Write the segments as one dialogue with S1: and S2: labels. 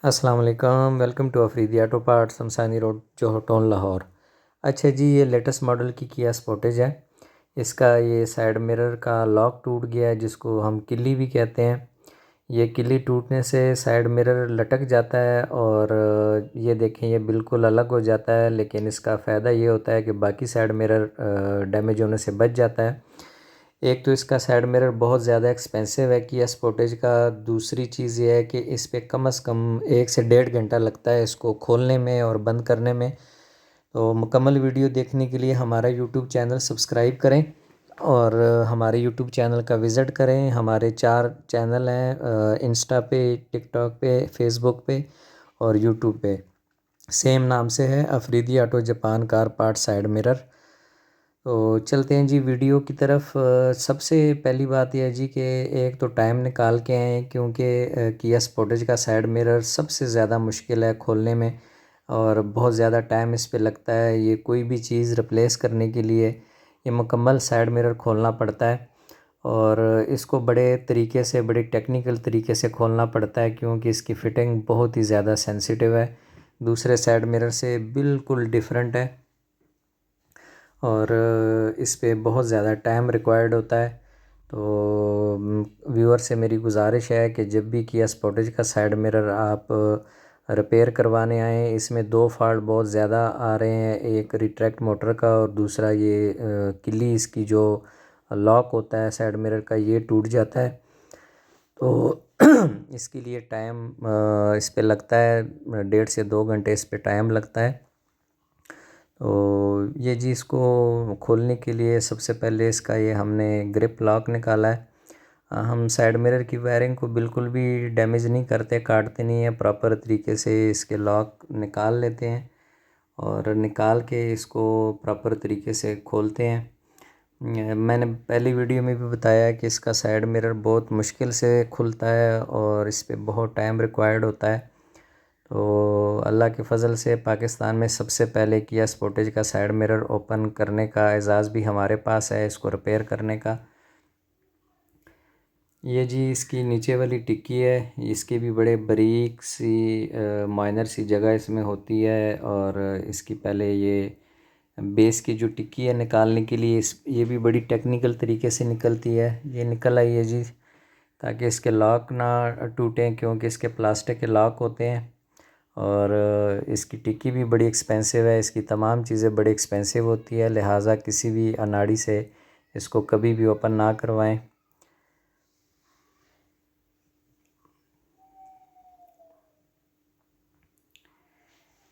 S1: अस्सलाम वालेकुम। Welcome to Afridi auto parts, Shamshani road, Johar town, Lahore. अच्छा जी, ये लेटेस्ट मॉडल की किया स्पोर्टेज है। इसका ये साइड मिरर का लॉक टूट गया है, जिसको हम किल्ली भी कहते हैं। ये किल्ली टूटने से साइड मिरर लटक जाता है और ये देखें, ये बिल्कुल अलग हो जाता है। लेकिन इसका फ़ायदा ये होता है कि बाकी साइड मिरर डैमेज होने से बच जाता है। एक तो इसका साइड मिरर बहुत ज़्यादा एक्सपेंसिव है किया स्पोर्टेज का। दूसरी चीज़ ये है कि इस पे कम से कम 1 से 1.5 घंटा लगता है इसको खोलने में और बंद करने में। तो मुकम्मल वीडियो देखने के लिए हमारा यूट्यूब चैनल सब्सक्राइब करें और हमारे यूट्यूब चैनल का विज़िट करें। हमारे 4 चैनल हैं, इंस्टा पे, टिकटॉक पे, फेसबुक पे और यूट्यूब पे। सेम नाम से है, Afridi auto Japan car part side mirror. तो चलते हैं जी वीडियो की तरफ। सबसे पहली बात यह है जी कि एक तो टाइम निकाल के आएँ, क्योंकि किया स्पोर्टेज का साइड मिरर सबसे ज़्यादा मुश्किल है खोलने में और बहुत ज़्यादा टाइम इस पे लगता है। ये कोई भी चीज़ रिप्लेस करने के लिए ये मुकम्मल साइड मिरर खोलना पड़ता है और इसको बड़े तरीके से, बड़े टेक्निकल तरीके से खोलना पड़ता है, क्योंकि इसकी फ़िटिंग बहुत ही ज़्यादा सेंसिटिव है, दूसरे साइड मिरर से बिल्कुल डिफरेंट है और इस पे बहुत ज़्यादा टाइम रिक्वायर्ड होता है। तो व्यूअर से मेरी गुजारिश है कि जब भी किया स्पोर्टेज का साइड मिरर आप रिपेयर करवाने आएँ, इसमें 2 फॉल्ट बहुत ज़्यादा आ रहे हैं। एक रिट्रैक्ट मोटर का और दूसरा ये किल्ली इसकी जो लॉक होता है साइड मिरर का, ये टूट जाता है। तो इसके लिए टाइम इस पे लगता है, 1.5 से 2 घंटे इस पे टाइम लगता है। तो ये जी, इसको खोलने के लिए सबसे पहले इसका ये हमने ग्रिप लॉक निकाला है। हम साइड मिरर की वायरिंग को बिल्कुल भी डैमेज नहीं करते, काटते नहीं हैं, प्रॉपर तरीके से इसके लॉक निकाल लेते हैं और निकाल के इसको प्रॉपर तरीके से खोलते हैं। मैंने पहली वीडियो में भी बताया कि इसका साइड मिरर बहुत मुश्किल से खुलता है और इस पे बहुत टाइम रिक्वायर्ड होता है। तो अल्लाह के फ़ज़ल से पाकिस्तान में सबसे पहले किया स्पोर्टेज का साइड मिरर ओपन करने का एजाज़ भी हमारे पास है, इसको रिपेयर करने का। ये जी इसकी नीचे वाली टिक्की है, इसकी भी बड़े बारीक सी माइनर सी जगह इसमें होती है और इसकी पहले ये बेस की जो टिक्की है निकालने के लिए ये भी बड़ी टेक्निकल तरीके से निकलती है। ये निकल आई है जी, ताकि इसके लॉक ना टूटें, क्योंकि इसके प्लास्टिक के लॉक होते हैं और इसकी टिक्की भी बड़ी एक्सपेंसिव है। इसकी तमाम चीज़ें बड़ी एक्सपेंसिव होती है, लिहाजा किसी भी अनाड़ी से इसको कभी भी ओपन ना करवाएं।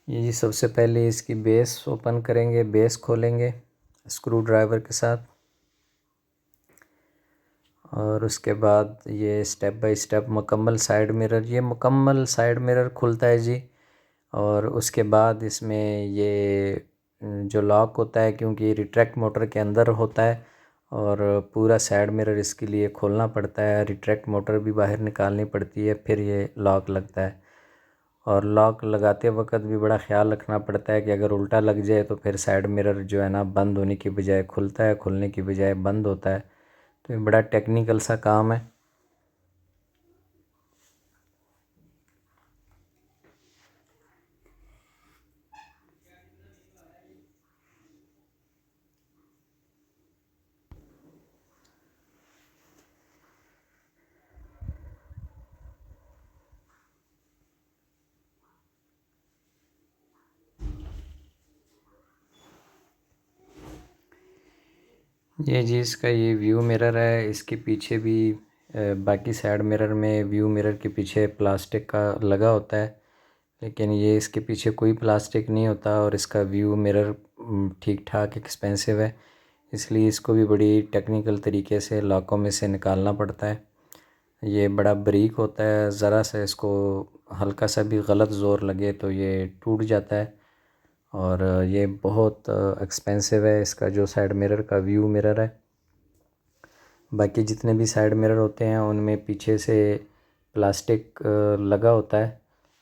S1: ये जी सबसे पहले इसकी बेस ओपन करेंगे, बेस खोलेंगे स्क्रू ड्राइवर के साथ और उसके बाद ये स्टेप बाय स्टेप मुकम्मल साइड मिरर, ये मुकम्मल साइड मिरर खुलता है जी। और उसके बाद इसमें ये जो लॉक होता है, क्योंकि रिट्रैक्ट मोटर के अंदर होता है और पूरा साइड मिरर इसके लिए खोलना पड़ता है, रिट्रैक्ट मोटर भी बाहर निकालनी पड़ती है, फिर ये लॉक लगता है। और लॉक लगाते वक्त भी बड़ा ख्याल रखना पड़ता है कि अगर उल्टा लग जाए तो फिर साइड मिरर जो है ना, बंद होने की बजाय खुलता है, खुलने की बजाय बंद होता है। तो ये बड़ा टेक्निकल सा काम है। ये जी इसका ये व्यू मिरर है, इसके पीछे भी बाकी साइड मिरर में व्यू मिरर के पीछे प्लास्टिक का लगा होता है, लेकिन ये इसके पीछे कोई प्लास्टिक नहीं होता और इसका व्यू मिरर ठीक ठाक एक्सपेंसिव है, इसलिए इसको भी बड़ी टेक्निकल तरीके से लॉकों में से निकालना पड़ता है। ये बड़ा बारीक होता है, ज़रा सा इसको हल्का सा भी गलत ज़ोर लगे तो ये टूट जाता है और ये बहुत एक्सपेंसिव है, इसका जो साइड मिरर का व्यू मिरर है। बाकी जितने भी साइड मिरर होते हैं उनमें पीछे से प्लास्टिक लगा होता है,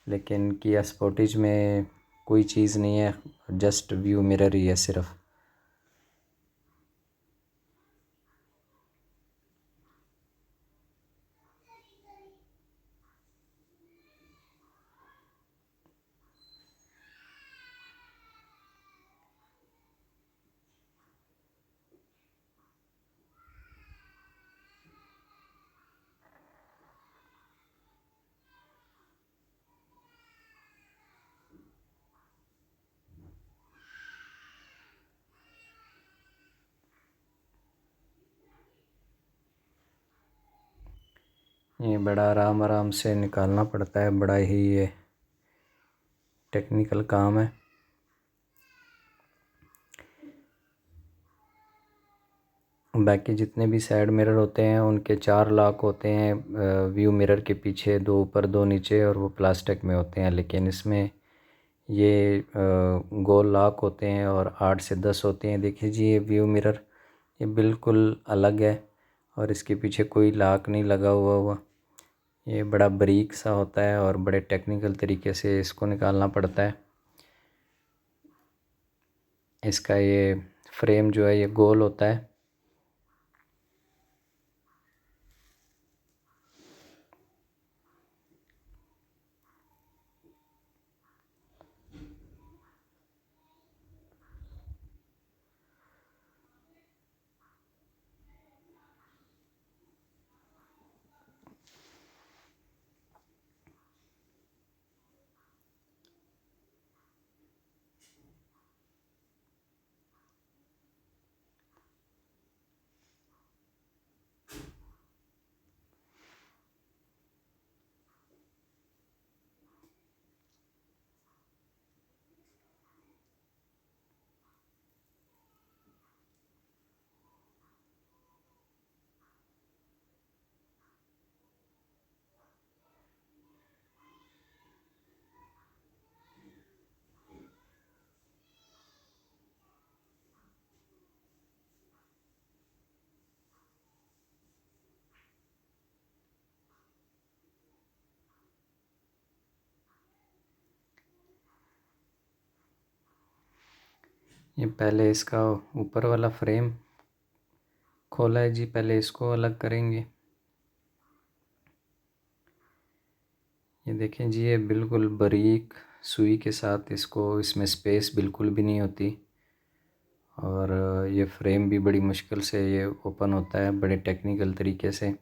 S1: लेकिन किया स्पोर्टेज में कोई चीज़ नहीं है, जस्ट व्यू मिरर ही है सिर्फ। ये बड़ा आराम आराम से निकालना पड़ता है, बड़ा ही ये टेक्निकल काम है। बाकी जितने भी साइड मिरर होते हैं उनके 4 लॉक होते हैं, व्यू मिरर के पीछे 2 ऊपर 2 नीचे, और वो प्लास्टिक में होते हैं। लेकिन इसमें ये गोल लॉक होते हैं और 8 से 10 होते हैं। देखिए जी, ये व्यू मिरर ये बिल्कुल अलग है और इसके पीछे कोई लॉक नहीं लगा हुआ। ये बड़ा बारीक सा होता है और बड़े टेक्निकल तरीके से इसको निकालना पड़ता है। इसका ये फ्रेम जो है ये गोल होता है। ये पहले इसका ऊपर वाला फ्रेम खोला है जी, पहले इसको अलग करेंगे। ये देखें जी, ये बिल्कुल बारीक सुई के साथ इसको, इसमें स्पेस बिल्कुल भी नहीं होती और ये फ्रेम भी बड़ी मुश्किल से ये ओपन होता है, बड़े टेक्निकल तरीके से।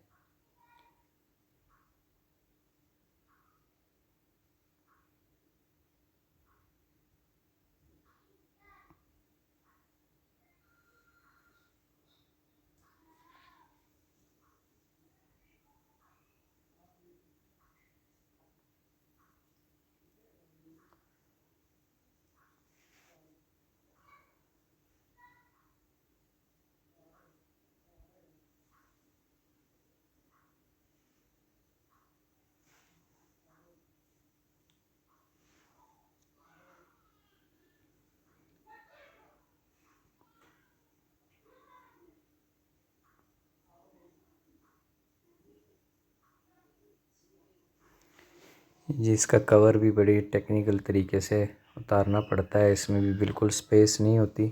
S1: जी, इसका कवर भी बड़ी टेक्निकल तरीके से उतारना पड़ता है, इसमें भी बिल्कुल स्पेस नहीं होती।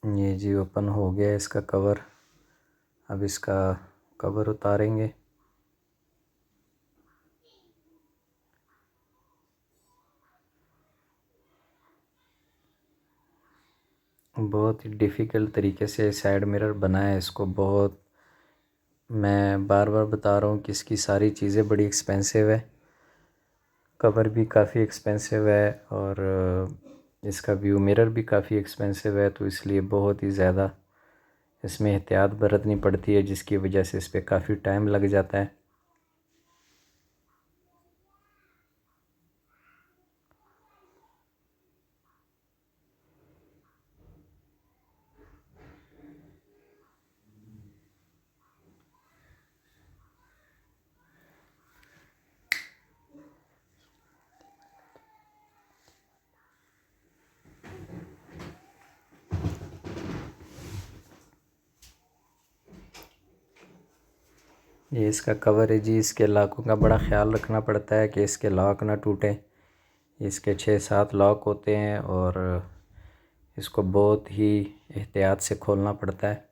S1: ये जी ओपन हो गया इसका कवर। अब इसका कवर उतारेंगे। बहुत ही डिफ़िकल्ट तरीके से साइड मिरर बना है, इसको बहुत, मैं बार बार बता रहा हूँ कि इसकी सारी चीज़ें बड़ी एक्सपेंसिव है। कवर भी काफ़ी एक्सपेंसिव है और इसका व्यू मिरर भी काफ़ी एक्सपेंसिव है, तो इसलिए बहुत ही ज़्यादा इसमें एहतियात बरतनी पड़ती है, जिसकी वजह से इस पर काफ़ी टाइम लग जाता है। ये इसका कवर है जी, इसके लॉकों का बड़ा ख्याल रखना पड़ता है कि इसके लॉक ना टूटें। इसके 6-7 लॉक होते हैं और इसको बहुत ही एहतियात से खोलना पड़ता है।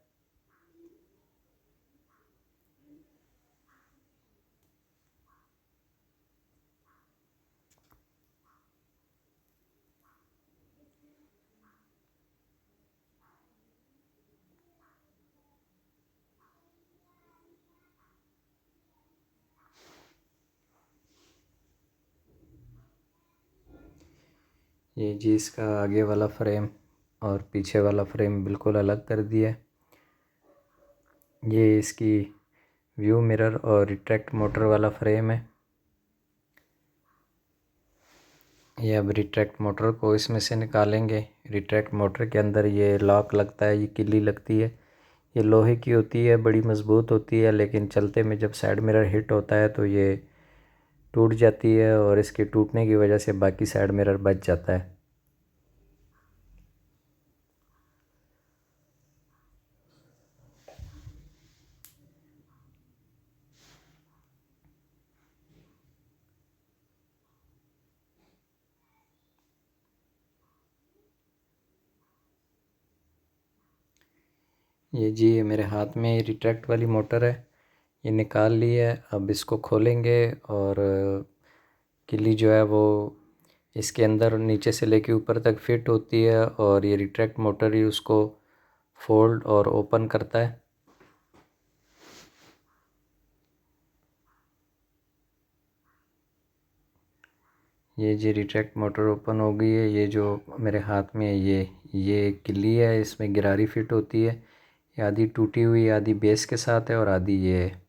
S1: ये जी इसका आगे वाला फ्रेम और पीछे वाला फ्रेम बिल्कुल अलग कर दिया है। ये इसकी व्यू मिरर और रिट्रैक्ट मोटर वाला फ्रेम है। ये अब रिट्रैक्ट मोटर को इसमें से निकालेंगे। रिट्रैक्ट मोटर के अंदर ये लॉक लगता है, ये किल्ली लगती है। ये लोहे की होती है, बड़ी मज़बूत होती है, लेकिन चलते में जब साइड मिरर हिट होता है तो ये टूट जाती है और इसके टूटने की वजह से बाकी साइड मिरर बच जाता है। ये जी ये मेरे हाथ में रिट्रैक्ट वाली मोटर है, ये निकाल ली है। अब इसको खोलेंगे और किल्ली जो है वो इसके अंदर नीचे से लेके ऊपर तक फिट होती है और ये रिट्रैक्ट मोटर ही उसको फोल्ड और ओपन करता है। ये जी रिट्रैक्ट मोटर ओपन हो गई है। ये जो मेरे हाथ में है ये किल्ली है, इसमें गिरारी फिट होती है। ये आधी टूटी हुई, आधी बेस के साथ है और आधी ये है।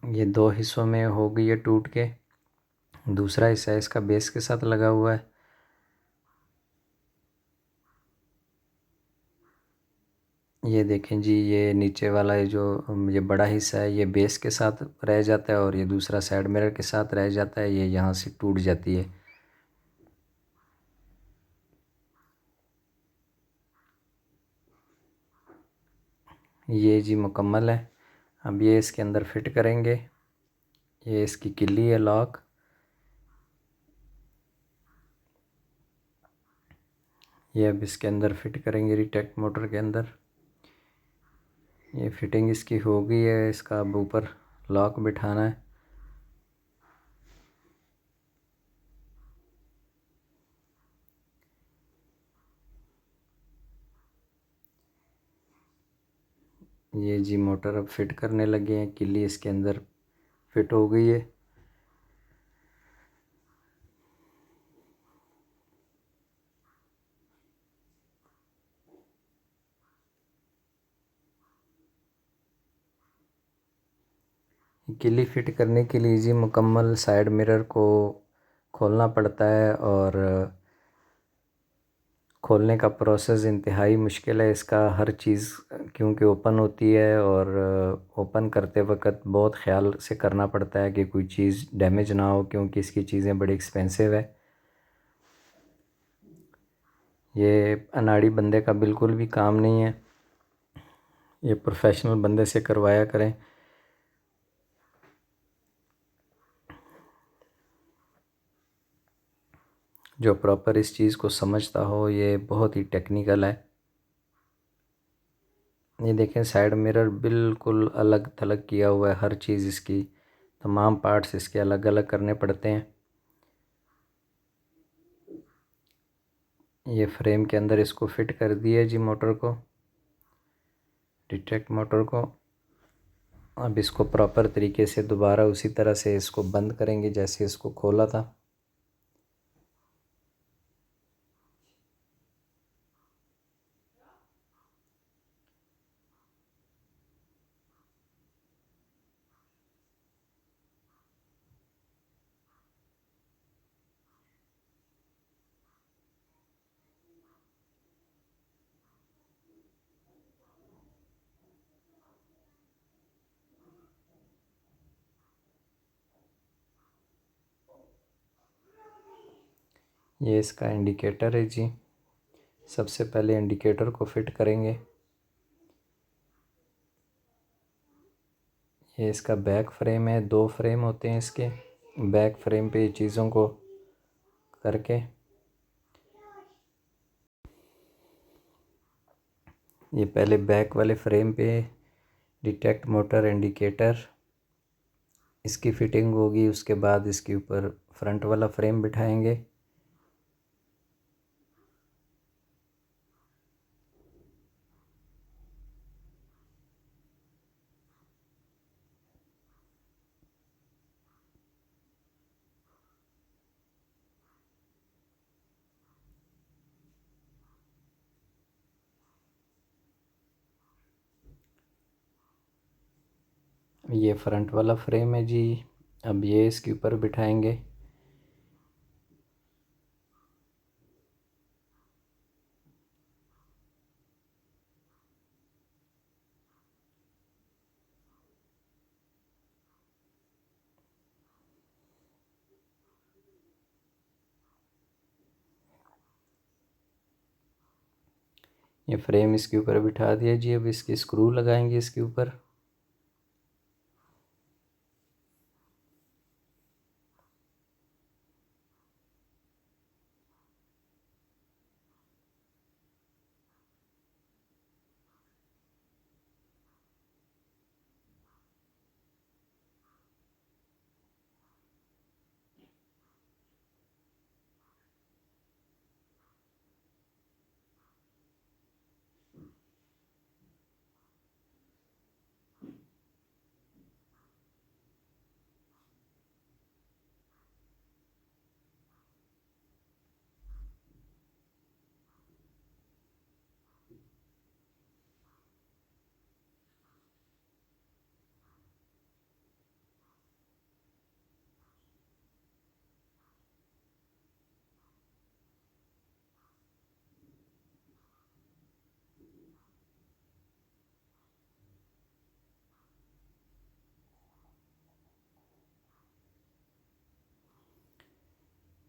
S1: ये दो हिस्सों में हो गई है टूट के। दूसरा हिस्सा इसका बेस के साथ लगा हुआ है। ये देखें जी, ये नीचे वाला ये जो ये बड़ा हिस्सा है ये बेस के साथ रह जाता है और ये दूसरा साइड मिरर के साथ रह जाता है। ये यहाँ से टूट जाती है। ये जी मुकम्मल है। अब ये इसके अंदर फिट करेंगे। ये इसकी किल्ली है लॉक। ये अब इसके अंदर फिट करेंगे रिट्रैक्ट मोटर के अंदर। ये फिटिंग इसकी हो गई है। इसका अब ऊपर लॉक बिठाना है। ये जी मोटर अब फिट करने लगे हैं। किल्ली इसके अंदर फिट हो गई है। किल्ली फिट करने के लिए जी मुकम्मल साइड मिरर को खोलना पड़ता है और खोलने का प्रोसेस इंतहाई मुश्किल है इसका। हर चीज़ क्योंकि ओपन होती है और ओपन करते वक्त बहुत ख्याल से करना पड़ता है कि कोई चीज़ डैमेज ना हो, क्योंकि इसकी चीज़ें बड़ी एक्सपेंसिव है। ये अनाड़ी बंदे का बिल्कुल भी काम नहीं है। ये प्रोफेशनल बंदे से करवाया करें। जो प्रॉपर इस चीज़ को समझता हो। ये बहुत ही टेक्निकल है। ये देखें साइड मिरर बिल्कुल अलग थलग किया हुआ है। हर चीज़ इसकी, तमाम पार्ट्स इसके अलग अलग करने पड़ते हैं। ये फ्रेम के अंदर इसको फिट कर दिया जी मोटर को, रिट्रैक्ट मोटर को। अब इसको प्रॉपर तरीके से दोबारा उसी तरह से इसको बंद करेंगे जैसे इसको खोला था। ये इसका इंडिकेटर है जी। सबसे पहले इंडिकेटर को फिट करेंगे। ये इसका बैक फ्रेम है। दो फ्रेम होते हैं इसके। बैक फ्रेम पे चीज़ों को करके ये पहले बैक वाले फ्रेम पे डिटेक्ट मोटर इंडिकेटर इसकी फ़िटिंग होगी। उसके बाद इसके ऊपर फ्रंट वाला फ्रेम बिठाएंगे। ये फ्रंट वाला फ्रेम है जी। अब ये इसके ऊपर बिठाएंगे। ये फ्रेम इसके ऊपर बिठा दिया जी। अब इसकी स्क्रू लगाएंगे इसके ऊपर।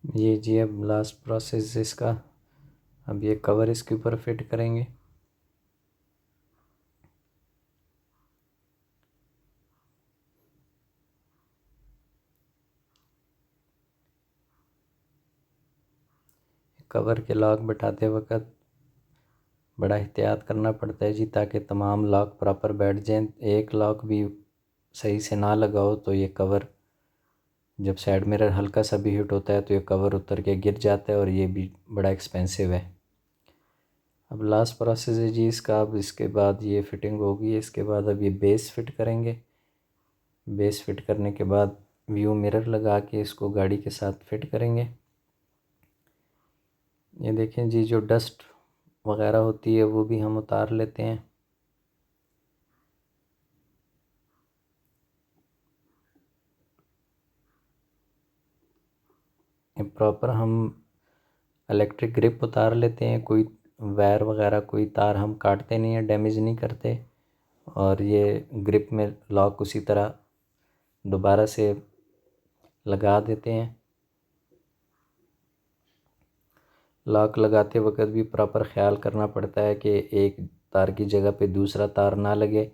S1: ये जी अब लास्ट प्रोसेस इसका। अब ये कवर इसके ऊपर फिट करेंगे। कवर के लॉक बैठाते वक्त बड़ा एहतियात करना पड़ता है जी, ताकि तमाम लॉक प्रॉपर बैठ जाएं। एक लॉक भी सही से ना लगाओ तो ये कवर, जब साइड मिरर हल्का सा भी हिट होता है तो ये कवर उतर के गिर जाता है, और ये भी बड़ा एक्सपेंसिव है। अब लास्ट प्रोसेस है जी इसका। अब इसके बाद ये फिटिंग होगी। इसके बाद अब ये बेस फिट करेंगे। बेस फिट करने के बाद व्यू मिरर लगा के इसको गाड़ी के साथ फिट करेंगे। ये देखें जी, जो डस्ट वगैरह होती है वो भी हम उतार लेते हैं। ये प्रॉपर हम इलेक्ट्रिक ग्रिप उतार लेते हैं। कोई वायर वगैरह, कोई तार हम काटते नहीं हैं, डैमेज नहीं करते। और ये ग्रिप में लॉक उसी तरह दोबारा से लगा देते हैं। लॉक लगाते वक्त भी प्रॉपर ख़्याल करना पड़ता है कि एक तार की जगह पे दूसरा तार ना लगे।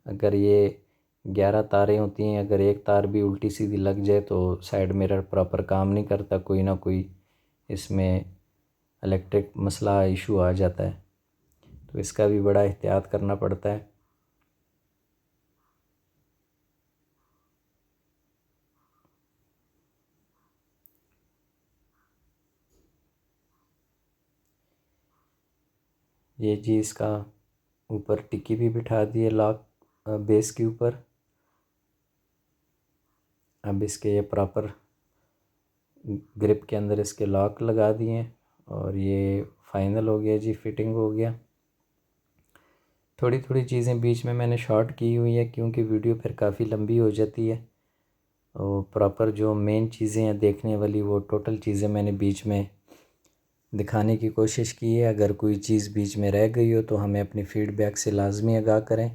S1: अगर ये 11 तारें होती हैं, अगर एक तार भी उल्टी सीधी लग जाए तो साइड मिरर प्रॉपर काम नहीं करता, कोई ना कोई इसमें इलेक्ट्रिक मसला इशू आ जाता है। तो इसका भी बड़ा एहतियात करना पड़ता है। ये जी इसका ऊपर टिक्की भी बिठा दी है लॉक बेस के ऊपर। अब इसके ये प्रॉपर ग्रिप के अंदर इसके लॉक लगा दिए हैं, और ये फाइनल हो गया जी, फिटिंग हो गया। थोड़ी थोड़ी चीज़ें बीच में मैंने शॉर्ट की हुई है, क्योंकि वीडियो फिर काफ़ी लंबी हो जाती है। और प्रॉपर जो मेन चीज़ें हैं देखने वाली, वो टोटल चीज़ें मैंने बीच में दिखाने की कोशिश की है। अगर कोई चीज़ बीच में रह गई हो तो हमें अपनी फ़ीडबैक से लाजमी आगाह करें,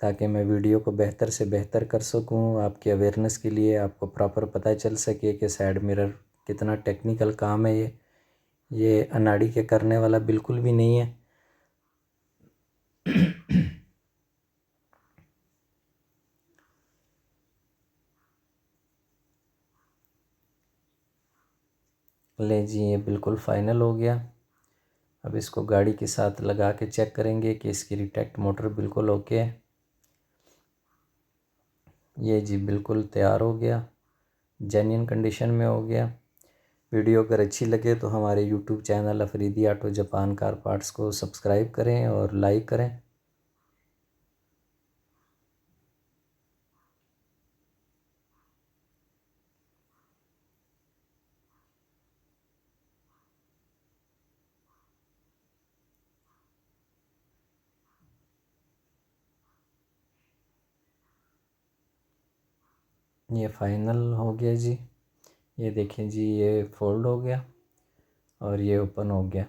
S1: ताकि मैं वीडियो को बेहतर से बेहतर कर सकूं। आपकी अवेयरनेस के लिए आपको प्रॉपर पता चल सके कि साइड मिरर कितना टेक्निकल काम है। ये अनाड़ी के करने वाला बिल्कुल भी नहीं है। ले जी, ये बिल्कुल फ़ाइनल हो गया। अब इसको गाड़ी के साथ लगा के चेक करेंगे कि इसकी रिटेक्ट मोटर बिल्कुल ओके है। ये जी बिल्कुल तैयार हो गया, जेन्युइन कंडीशन में हो गया। वीडियो अगर अच्छी लगे तो हमारे YouTube channel Afridi auto Japan car parts को सब्सक्राइब करें और लाइक करें। ये फाइनल हो गया जी। ये देखें जी, ये फोल्ड हो गया और ये ओपन हो गया।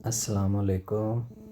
S1: अस्सलाम वालेकुम।